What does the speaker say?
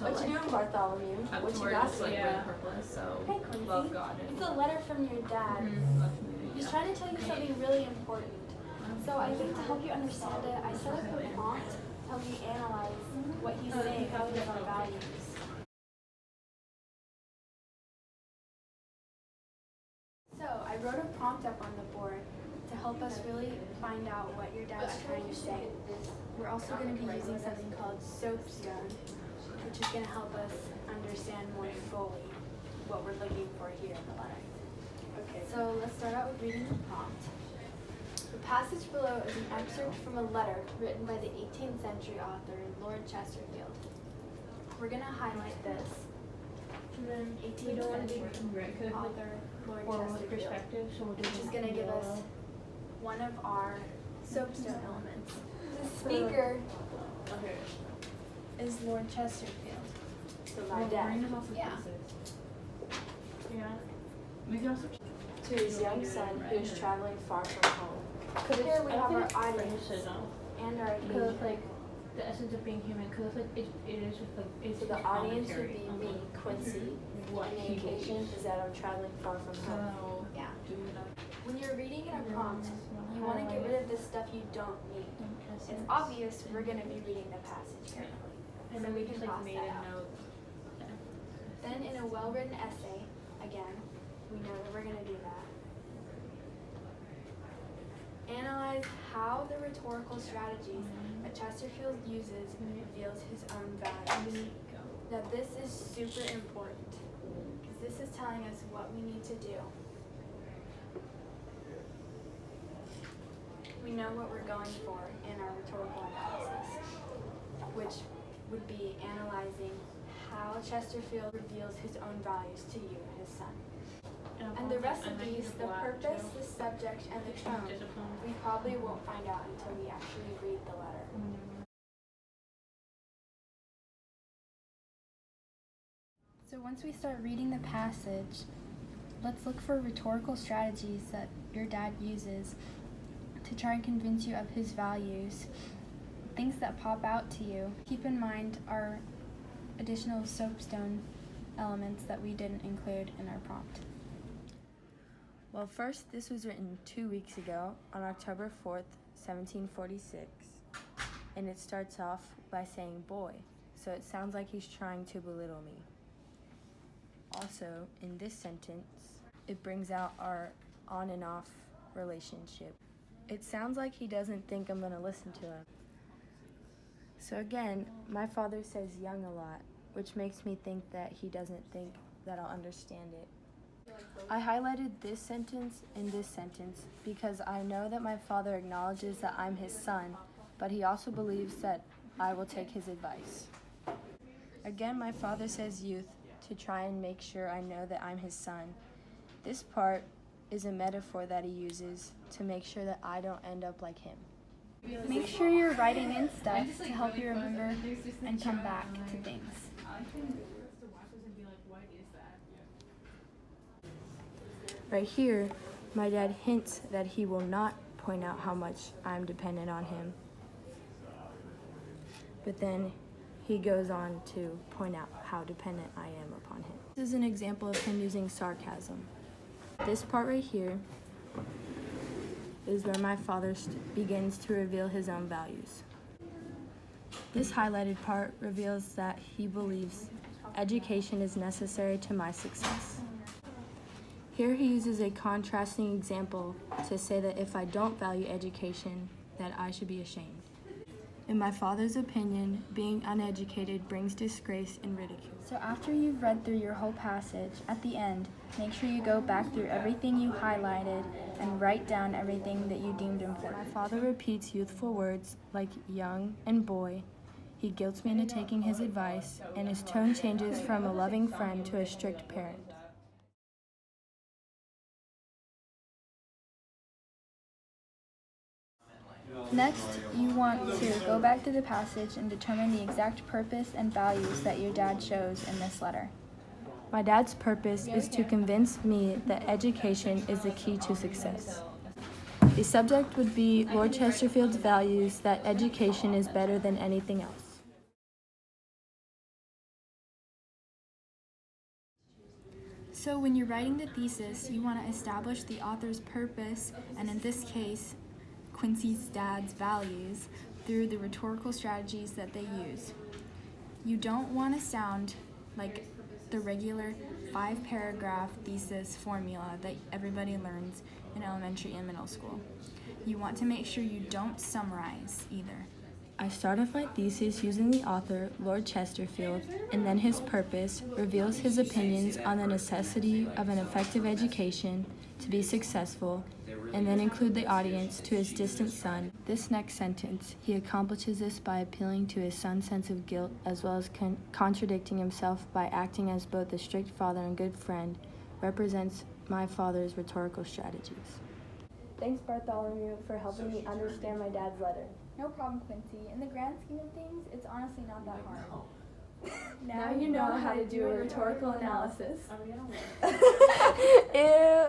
So What you doing, Bartholomew? What you got? like red purple, so Hey, Quincy. love God. It's a letter from your dad. He's trying to tell you something really important. So I think to help you understand it, I set up a prompt to help you analyze what he's saying about his own values. So I wrote a prompt up on the board to help us really find out what your dad's trying to say. We're also going to be using something called soapstone, which is going to help us understand more fully what we're looking for here in the letter. Okay. So let's start out with reading the prompt. The passage below is an excerpt from a letter written by the 18th century author Lord Chesterfield. We're going to highlight this. And then 18th century author Lord Chesterfield, which is going to give us one of our soapstone elements. The speaker is Lord Chesterfield. So my dad. Yeah. To his young son who is traveling far from home. Here we have our audience and our Because engagement. like the essence of being human, because like it is just like it's So the just audience would commentary be on, me, like, Quincy, what and the he occasion believes. is that I'm traveling far from home. So Yeah. do that. When you're reading in a prompt, you want to get rid of the stuff you don't need. It's obvious we're going to be reading the passage carefully, And so then we we can just like cross made that a out. note. Then in a well-written essay, again, we know that we're going to do that. Analyze how the rhetorical strategies that Chesterfield uses reveals his own values. Now this is super important because this is telling us what we need to do. We know what we're going for in our rhetorical analysis, which would be analyzing how Chesterfield reveals his own values to you, his son. And the rest of these, the purpose, the subject, and the tone, we probably won't find out until we actually read the letter. So once we start reading the passage, let's look for rhetorical strategies that your dad uses to try and convince you of his values. Things that pop out to you. Keep in mind our additional soapstone elements that we didn't include in our prompt. Well, first, this was written 2 weeks ago on October 4th, 1746, and it starts off by saying boy, so it sounds like he's trying to belittle me. Also, in this sentence, it brings out our on and off relationship. It sounds like he doesn't think I'm going to listen to him. So again, my father says young a lot, which makes me think that he doesn't think that I'll understand it. I highlighted this sentence and this sentence because I know that my father acknowledges that I'm his son, but he also believes that I will take his advice. Again, my father says youth to try and make sure I know that I'm his son. This part is a metaphor that he uses to make sure that I don't end up like him. Make sure you're writing in stuff to help you remember and come back to things. Right here, my dad hints that he will not point out how much I'm dependent on him. But then he goes on to point out how dependent I am upon him. This is an example of him using sarcasm. This part right here is where my father begins to reveal his own values. This highlighted part reveals that he believes education is necessary to my success. Here he uses a contrasting example to say that if I don't value education, that I should be ashamed. In my father's opinion, being uneducated brings disgrace and ridicule. So after you've read through your whole passage, at the end, make sure you go back through everything you highlighted and write down everything that you deemed important. My father repeats youthful words like young and boy. He guilts me into taking his advice, and his tone changes from a loving friend to a strict parent. Next, you want to go back to the passage and determine the exact purpose and values that your dad shows in this letter. My dad's purpose is to convince me that education is the key to success. The subject would be Lord Chesterfield's values that education is better than anything else. So when you're writing the thesis, you want to establish the author's purpose, and in this case, Quincy's dad's values, through the rhetorical strategies that they use. You don't want to sound like the regular 5-paragraph thesis formula that everybody learns in elementary and middle school. You want to make sure you don't summarize either. I start off my thesis using the author, Lord Chesterfield, and then his purpose reveals his opinions on the necessity of an effective education to be successful, and then include the audience to his distant son. This next sentence, he accomplishes this by appealing to his son's sense of guilt, as well as contradicting himself by acting as both a strict father and good friend, represents my father's rhetorical strategies. Thanks, Bartholomew, for helping me understand my dad's letter. No problem, Quincy. In the grand scheme of things, it's honestly not that hard. Now you know how to do a rhetorical analysis. Ew.